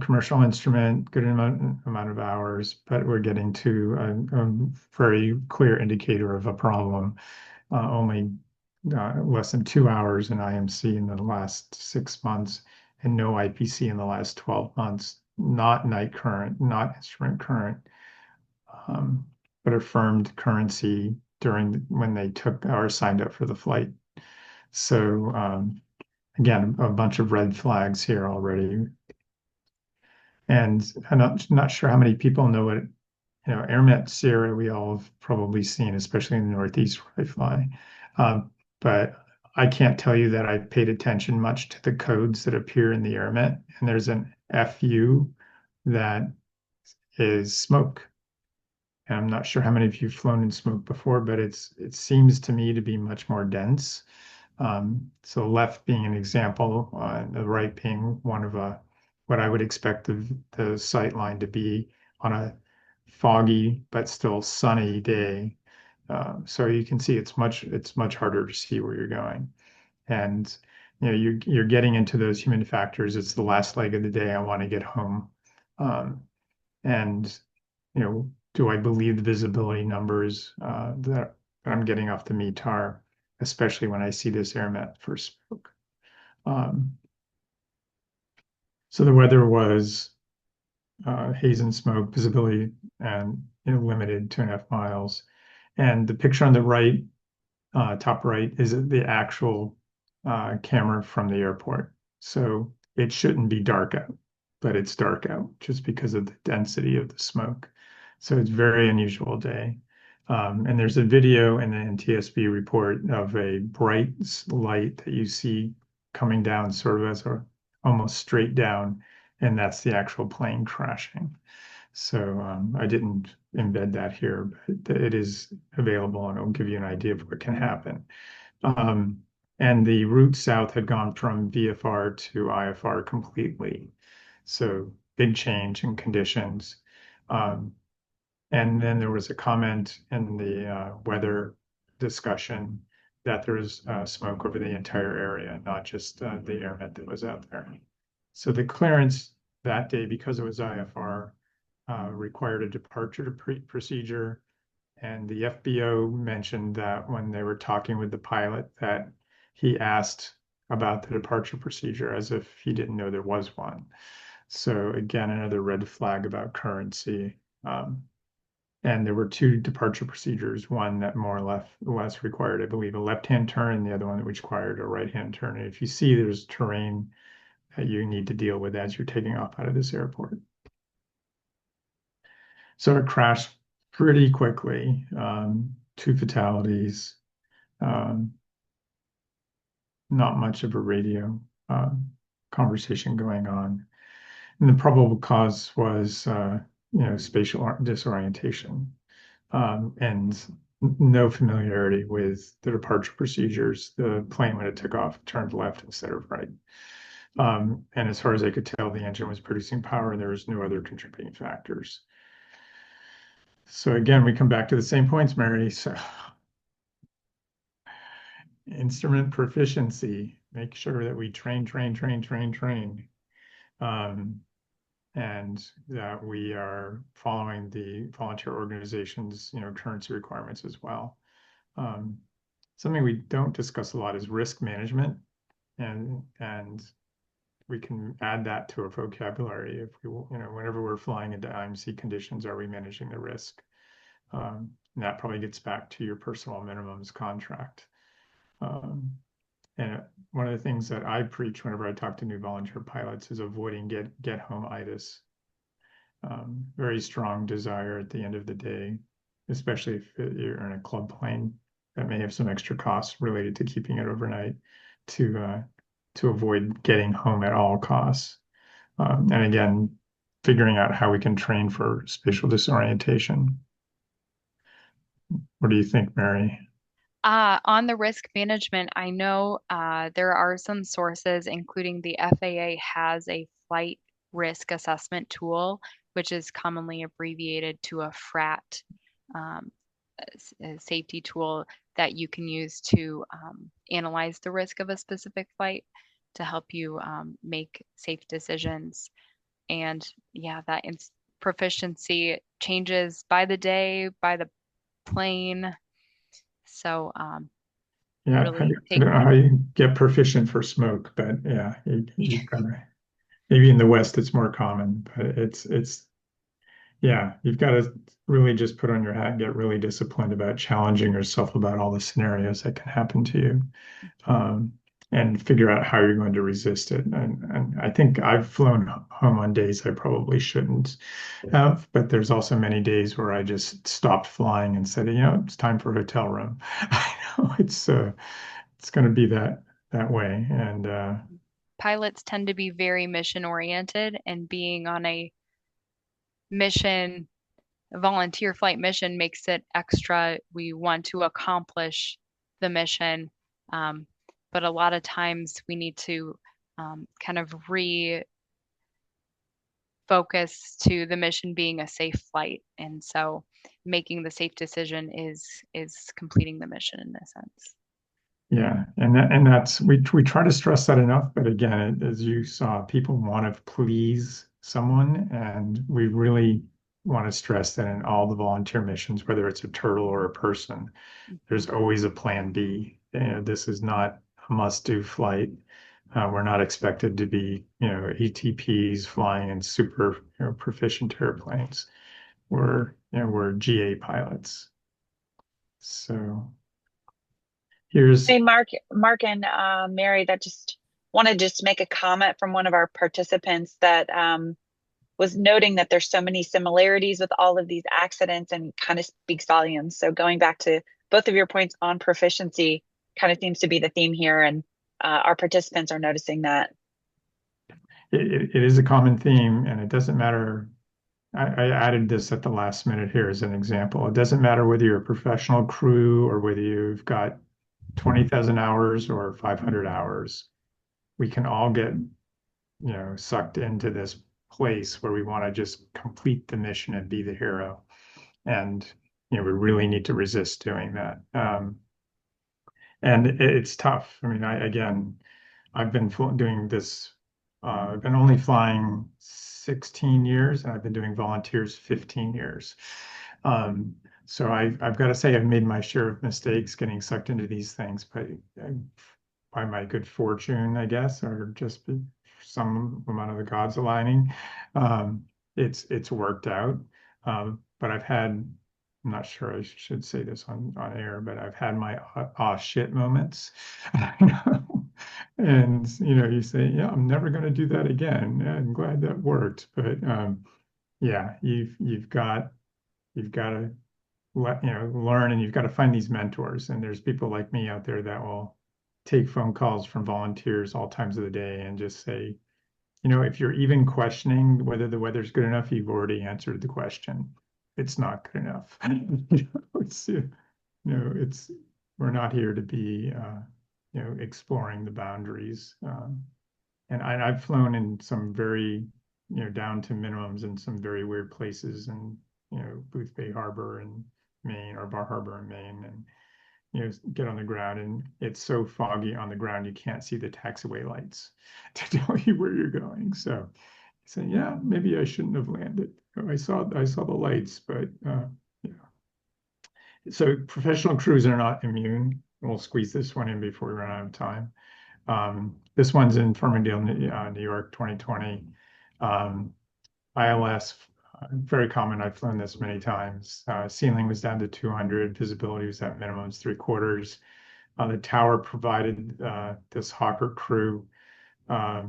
Commercial instrument, good amount of hours, but we're getting to a very clear indicator of a problem. Only less than 2 hours in IMC in the last 6 months, and no IPC in the last 12 months. Not night current, not instrument current, but affirmed currency when they took or signed up for the flight. So again, a bunch of red flags here already. And I'm not sure how many people know what, AirMet Sierra we all have probably seen, especially in the Northeast where I fly. But I can't tell you that I paid attention much to the codes that appear in the AirMet. And there's an FU that is smoke. And I'm not sure how many of you have flown in smoke before, but it seems to me to be much more dense. So left being an example, the right being one of what I would expect the sight line to be on a foggy but still sunny day. So you can see it's much harder to see where you're going. And you're getting into those human factors. It's the last leg of the day. I want to get home. And do I believe the visibility numbers that I'm getting off the METAR, especially when I see this AirMet for smoke? So the weather was haze and smoke, visibility, and limited 2.5 miles. And the picture on the right, top right, is the actual camera from the airport. So it shouldn't be dark out, but it's dark out just because of the density of the smoke. So it's a very unusual day. And there's a video in the NTSB report of a bright light that you see coming down sort of as almost straight down, and that's the actual plane crashing. So I didn't embed that here, but it is available and it'll give you an idea of what can happen. And the route south had gone from VFR to IFR completely. So big change in conditions. And then there was a comment in the weather discussion that there was smoke over the entire area, not just the airmet that was out there. So the clearance that day, because it was IFR, required a departure procedure. And the FBO mentioned that when they were talking with the pilot, that he asked about the departure procedure as if he didn't know there was one. So again, another red flag about currency. And there were two departure procedures, one that more or less required, I believe, a left-hand turn, and the other one which required a right-hand turn. And if you see there's terrain that you need to deal with as you're taking off out of this airport. So it crashed pretty quickly, 2 fatalities, not much of a radio conversation going on. And the probable cause was, spatial disorientation, and no familiarity with the departure procedures. The plane, when it took off, turned left instead of right. And as far as I could tell, the engine was producing power and there was no other contributing factors. So again, we come back to the same points, Mary. So instrument proficiency, make sure that we train. And that we are following the volunteer organization's, currency requirements as well. Something we don't discuss a lot is risk management, and we can add that to our vocabulary if we, whenever we're flying into IMC conditions, are we managing the risk? And that probably gets back to your personal minimums contract. And one of the things that I preach whenever I talk to new volunteer pilots is avoiding get home-itis. Very strong desire at the end of the day, especially if you're in a club plane that may have some extra costs related to keeping it overnight, to avoid getting home at all costs. And again, figuring out how we can train for spatial disorientation. What do you think, Mary? On the risk management, I know there are some sources, including the FAA has a flight risk assessment tool, which is commonly abbreviated to a FRAT safety tool that you can use to analyze the risk of a specific flight to help you make safe decisions. And yeah, that proficiency changes by the day, by the plane. So Yeah, really I don't know how you get proficient for smoke, but yeah, you gotta, maybe in the West it's more common, but it's yeah, you've got to really just put on your hat and get really disciplined about challenging yourself about all the scenarios that can happen to you, and figure out how you're going to resist it. And I think I've flown home on days I probably shouldn't have, but there's also many days where I just stopped flying and said, it's time for a hotel room. I know it's going to be that way. And pilots tend to be very mission oriented, and being on a mission, a volunteer flight mission, makes it extra. We want to accomplish the mission, but a lot of times we need to kind of refocus to the mission being a safe flight, and so making the safe decision is completing the mission in a sense. Yeah, and that's we try to stress that enough, but again, as you saw, people want to please someone, and we really want to stress that in all the volunteer missions, whether it's a turtle or a person, there's always a plan B. This is not a must-do flight. We're not expected to be, ATPs flying in super, proficient airplanes. We're GA pilots. So here's. Hey, Mark and Mary, that just wanted to make a comment from one of our participants that was noting that there's so many similarities with all of these accidents and kind of speaks volumes. So going back to both of your points on proficiency kind of seems to be the theme here, and our participants are noticing that. It is a common theme, and it doesn't matter. I added this at the last minute here as an example. It doesn't matter whether you're a professional crew or whether you've got 20,000 hours or 500 hours, we can all get, sucked into this place where we want to just complete the mission and be the hero. And, we really need to resist doing that. And it's tough. I mean, I've been doing this. I've been only flying 16 years, and I've been doing volunteers 15 years. So I've got to say I've made my share of mistakes getting sucked into these things, but by my good fortune, I guess, or just some amount of the gods aligning, it's worked out. But I'm not sure I should say this on air, but I've had my shit moments. And you say, yeah, I'm never going to do that again. I'm glad that worked. But yeah, you've got to learn, and you've got to find these mentors. And there's people like me out there that will take phone calls from volunteers all times of the day and just say, if you're even questioning whether the weather's good enough, you've already answered the question. It's not good enough. It's we're not here to be exploring the boundaries. And I've flown in some very down to minimums in some very weird places, and Booth Bay Harbor in Maine, or Bar Harbor in Maine, and get on the ground, and it's so foggy on the ground you can't see the taxiway lights to tell you where you're going. So say, yeah, maybe I shouldn't have landed. I saw the lights, but yeah. So professional crews are not immune. We'll squeeze this one in before we run out of time. This one's in Farmingdale, New York, 2020. ILS, very common. I've flown this many times. Ceiling was down to 200. Visibility was at minimums 3/4. The tower provided this Hawker crew, a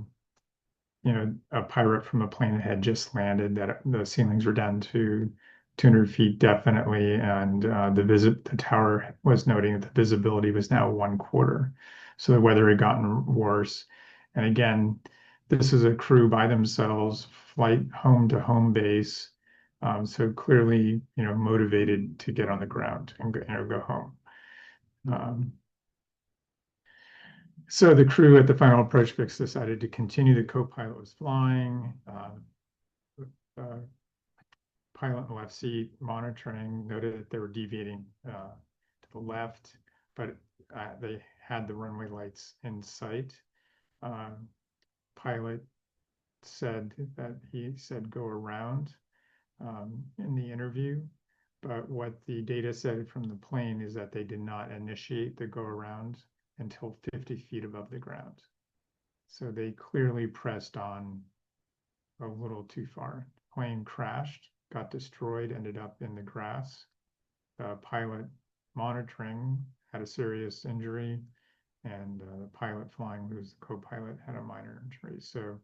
pilot from a plane that had just landed, that the ceilings were down to 200 feet definitely, and the tower was noting that the visibility was now 1/4. So the weather had gotten worse. And again, this is a crew by themselves, flight home to home base. So clearly, motivated to get on the ground and go home. So the crew at the final approach fix decided to continue. The co-pilot was flying. Pilot in the left seat monitoring noted that they were deviating to the left, but they had the runway lights in sight. Pilot said that he said go around in the interview, but what the data said from the plane is that they did not initiate the go around until 50 feet above the ground. So they clearly pressed on a little too far. Plane crashed, got destroyed, ended up in the grass. The pilot monitoring had a serious injury, and the pilot flying, who was the co-pilot, had a minor injury. So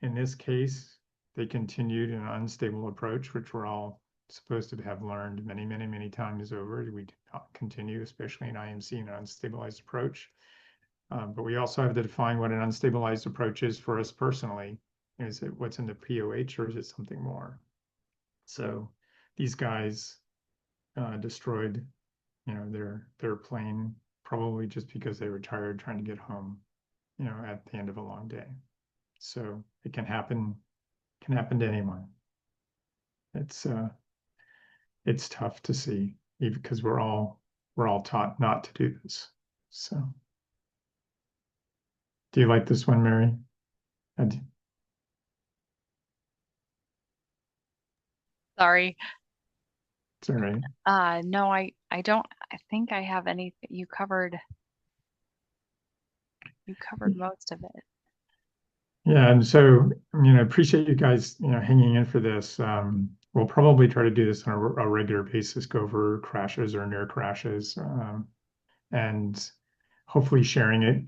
in this case, they continued an unstable approach, which we're all supposed to have learned many, many, many times over. We do not continue, especially in IMC, an unstabilized approach. But we also have to define what an unstabilized approach is for us personally. Is it what's in the POH, or is it something more? So these guys destroyed, their plane, probably just because they were tired trying to get home, at the end of a long day. So it can happen to anyone. It's tough to see, even because we're all taught not to do this. So do you like this one, Mary? Sorry. It's all right. No, I don't. I think I have anything. You covered most of it. Yeah, and so I appreciate you guys hanging in for this. We'll probably try to do this on a regular basis, go over crashes or near crashes, and hopefully sharing it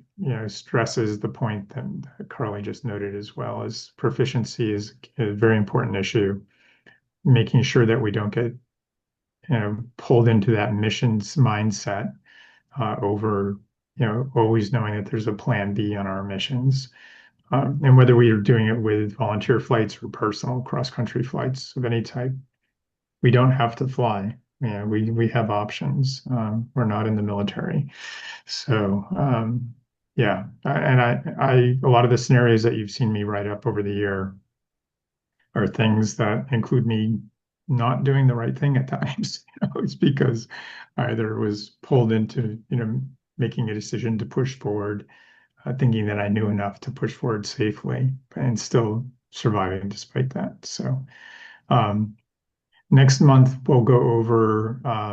stresses the point that Carly just noted, as well as proficiency is a very important issue. Making sure that we don't get pulled into that missions mindset over always knowing that there's a plan B on our missions. And whether we are doing it with volunteer flights or personal cross-country flights of any type, we don't have to fly. Yeah, we have options. We're not in the military. So, yeah, a lot of the scenarios that you've seen me write up over the year are things that include me not doing the right thing at times. It's because I either was pulled into, making a decision to push forward, thinking that I knew enough to push forward safely, and still surviving despite that. So, next month we'll go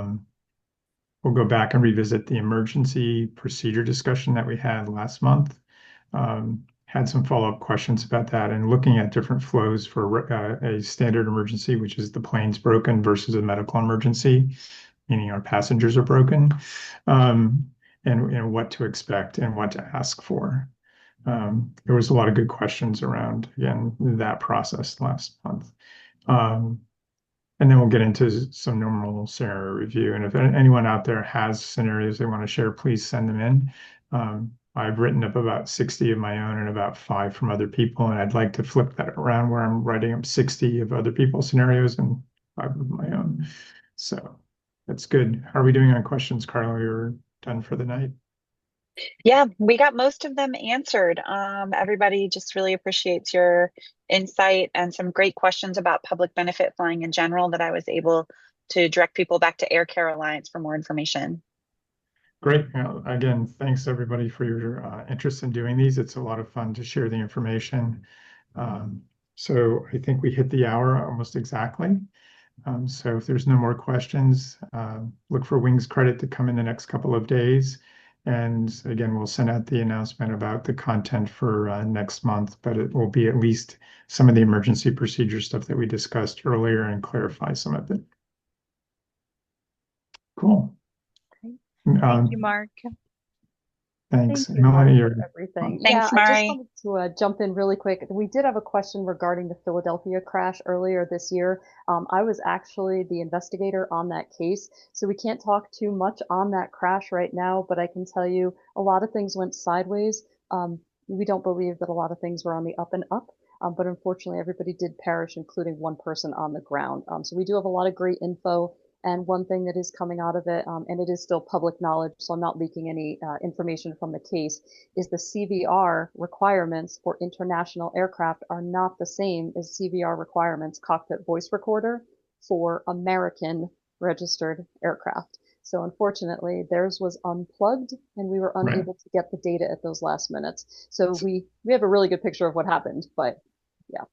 back and revisit the emergency procedure discussion that we had last month. Had some follow-up questions about that and looking at different flows for a standard emergency, which is the plane's broken, versus a medical emergency, meaning our passengers are broken, and what to expect and what to ask for. There was a lot of good questions around, again, that process last month. And then we'll get into some normal scenario review. And if anyone out there has scenarios they want to share, please send them in. I've written up about 60 of my own and about 5 from other people. And I'd like to flip that around where I'm writing up 60 of other people's scenarios and 5 of my own. So that's good. How are we doing on questions, Carla? You're done for the night? Yeah, we got most of them answered. Everybody just really appreciates your insight and some great questions about public benefit flying in general that I was able to direct people back to Air Care Alliance for more information. Great. Again, thanks everybody for your interest in doing these. It's a lot of fun to share the information. So I think we hit the hour almost exactly. So if there's no more questions, look for Wings credit to come in the next couple of days. And again, we'll send out the announcement about the content for next month, but it will be at least some of the emergency procedure stuff that we discussed earlier and clarify some of it. Cool. Thank you, Mark. Thanks. Thank you, Melanie, Mark, for everything. Thanks, Yeah, I just Mari. wanted to jump in really quick. We did have a question regarding the Philadelphia crash earlier this year. I was actually the investigator on that case, so we can't talk too much on that crash right now, but I can tell you a lot of things went sideways. We don't believe that a lot of things were on the up and up, but unfortunately everybody did perish, including one person on the ground. So we do have a lot of great info. And one thing that is coming out of it, and it is still public knowledge, so I'm not leaking any information from the case, is the CVR requirements for international aircraft are not the same as CVR requirements, cockpit voice recorder, for American registered aircraft. So unfortunately, theirs was unplugged, and we were unable to get the data at those last minutes. So we have a really good picture of what happened, but yeah.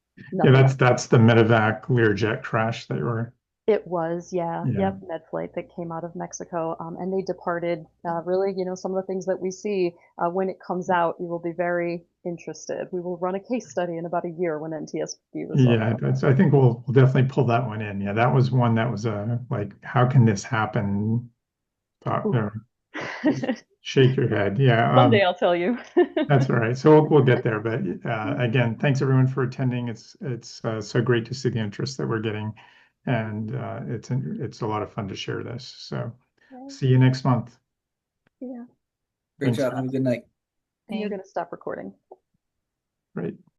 Yeah, that's the medevac Learjet crash that you were. It was, yeah. Yeah. Yep, med flight that came out of Mexico, and they departed. Really, some of the things that we see when it comes out, you will be very interested. We will run a case study in about a year when NTSB results. Yeah, I think we'll definitely pull that one in. Yeah, that was one that was like, how can this happen? Shake your head. Yeah. One day I'll tell you. That's all right. So we'll get there. But again, thanks everyone for attending. It's so great to see the interest that we're getting. And it's a lot of fun to share this. So see you next month. Yeah. Great Thanks. job. Have a good night. And you're going to stop recording. Great.